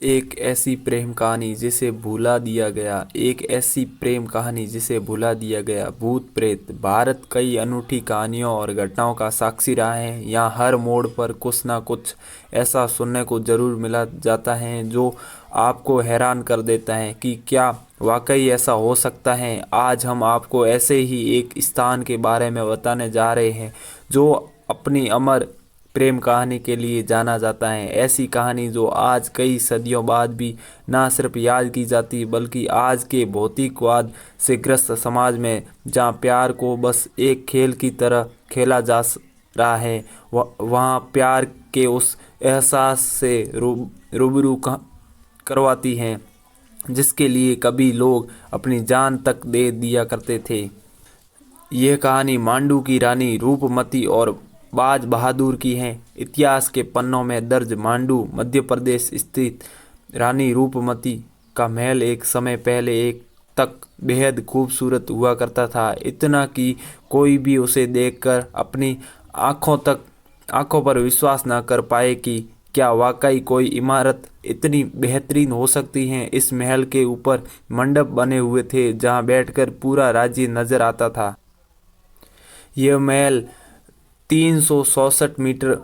एक ऐसी प्रेम कहानी जिसे भुला दिया गया, एक ऐसी प्रेम कहानी जिसे भुला दिया गया। भूत प्रेत भारत कई अनूठी कहानियों और घटनाओं का साक्षी रहा है। यहाँ हर मोड़ पर कुछ ना कुछ ऐसा सुनने को जरूर मिला जाता है जो आपको हैरान कर देता है कि क्या वाकई ऐसा हो सकता है। आज हम आपको ऐसे ही एक स्थान के बारे में बताने जा रहे हैं जो अपनी अमर प्रेम कहानी के लिए जाना जाता है। ऐसी कहानी जो आज कई सदियों बाद भी न सिर्फ याद की जाती बल्कि आज के भौतिकवाद से ग्रस्त समाज में जहाँ प्यार को बस एक खेल की तरह खेला जा रहा है, वहाँ प्यार के उस एहसास से रूबरू करवाती हैं जिसके लिए कभी लोग अपनी जान तक दे दिया करते थे। यह कहानी मांडू की रानी रूपमती और बाज बहादुर की है। इतिहास के पन्नों में दर्ज मांडू मध्य प्रदेश स्थित रानी रूपमती का महल एक समय पहले एक तक बेहद खूबसूरत हुआ करता था, इतना कि कोई भी उसे देखकर अपनी आंखों पर विश्वास न कर पाए कि क्या वाकई कोई इमारत इतनी बेहतरीन हो सकती है। इस महल के ऊपर मंडप बने हुए थे जहां बैठकर पूरा राज्य नजर आता था। यह महल 366 मीटर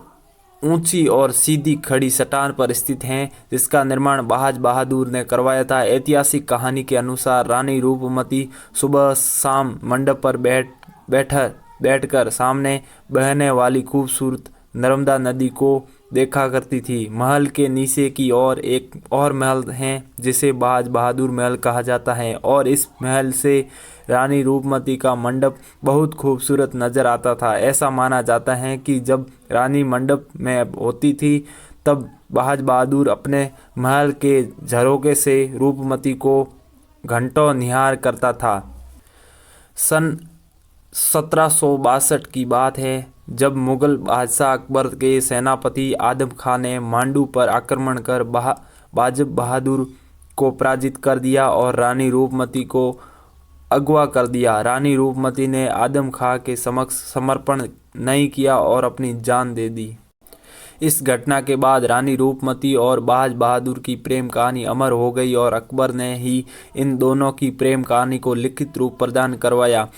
ऊंची और सीधी खड़ी चट्टान पर स्थित है, जिसका निर्माण बाज बहादुर ने करवाया था। ऐतिहासिक कहानी के अनुसार रानी रूपमती सुबह शाम मंडप पर बैठकर सामने बहने वाली खूबसूरत नर्मदा नदी को देखा करती थी। महल के नीचे की ओर एक और महल है जिसे बाज बहादुर महल कहा जाता है और इस महल से रानी रूपमती का मंडप बहुत खूबसूरत नजर आता था। ऐसा माना जाता है कि जब रानी मंडप में होती थी तब बाज बहादुर अपने महल के झरोखे से रूपमती को घंटों निहार करता था। सन 1762 की बात है जब मुगल बादशाह अकबर के सेनापति आदम खां ने मांडू पर आक्रमण कर बाज बहादुर को पराजित कर दिया और रानी रूपमती को अगवा कर दिया। रानी रूपमती ने आदम खां के समक्ष समर्पण नहीं किया और अपनी जान दे दी। इस घटना के बाद रानी रूपमती और बाज बहादुर की प्रेम कहानी अमर हो गई और अकबर ने ही इन दोनों की प्रेम कहानी को लिखित रूप प्रदान करवाया।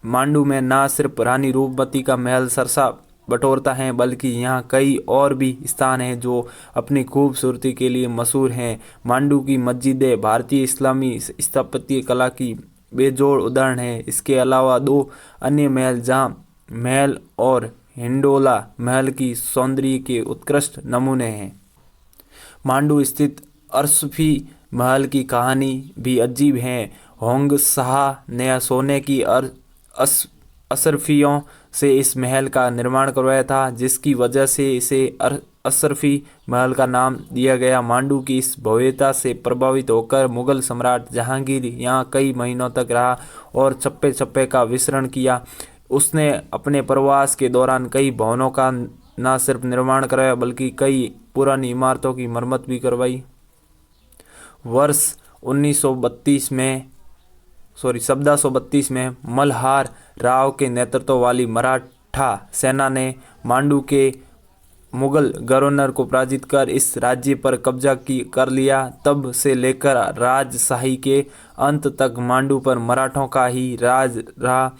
मांडू में न सिर्फ रानी रूपमती का महल सरसा बटोरता है बल्कि यहाँ कई और भी स्थान हैं जो अपनी खूबसूरती के लिए मशहूर हैं। मांडू की मस्जिदें भारतीय इस्लामी स्थापत्य कला की बेजोड़ उदाहरण है। इसके अलावा दो अन्य महल जहाँ महल और हिंडोला महल की सौंदर्य के उत्कृष्ट नमूने हैं। मांडू स्थित अरसफी महल की कहानी भी अजीब है। होंग शाह ने सोने की अशरफियों से इस महल का निर्माण करवाया था, जिसकी वजह से इसे अशरफी महल का नाम दिया गया। मांडू की इस भव्यता से प्रभावित होकर मुगल सम्राट जहांगीर यहाँ कई महीनों तक रहा और चप्पे चप्पे का विचरण किया। उसने अपने प्रवास के दौरान कई भवनों का न सिर्फ निर्माण कराया बल्कि कई पुरानी इमारतों की मरम्मत भी करवाई। वर्ष 1732 में मल्हार राव के नेतृत्व वाली मराठा सेना ने मांडू के मुगल गवर्नर को पराजित कर इस राज्य पर कब्जा कर लिया। तब से लेकर राजशाही के अंत तक मांडू पर मराठों का ही राज रहा।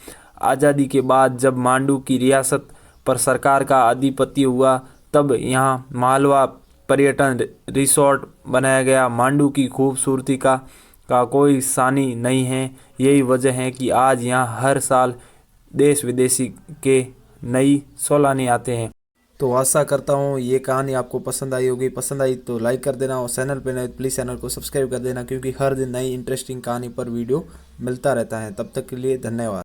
आज़ादी के बाद जब मांडू की रियासत पर सरकार का आधिपत्य हुआ तब यहाँ मालवा पर्यटन रिसोर्ट बनाया गया। मांडू की खूबसूरती का कोई सानी नहीं है। यही वजह है कि आज यहाँ हर साल देश विदेशी के नई सैलानी आते हैं। तो आशा करता हूँ ये कहानी आपको पसंद आई होगी। पसंद आई तो लाइक कर देना और चैनल पे नए प्लीज़ चैनल को सब्सक्राइब कर देना, क्योंकि हर दिन नई इंटरेस्टिंग कहानी पर वीडियो मिलता रहता है। तब तक के लिए धन्यवाद।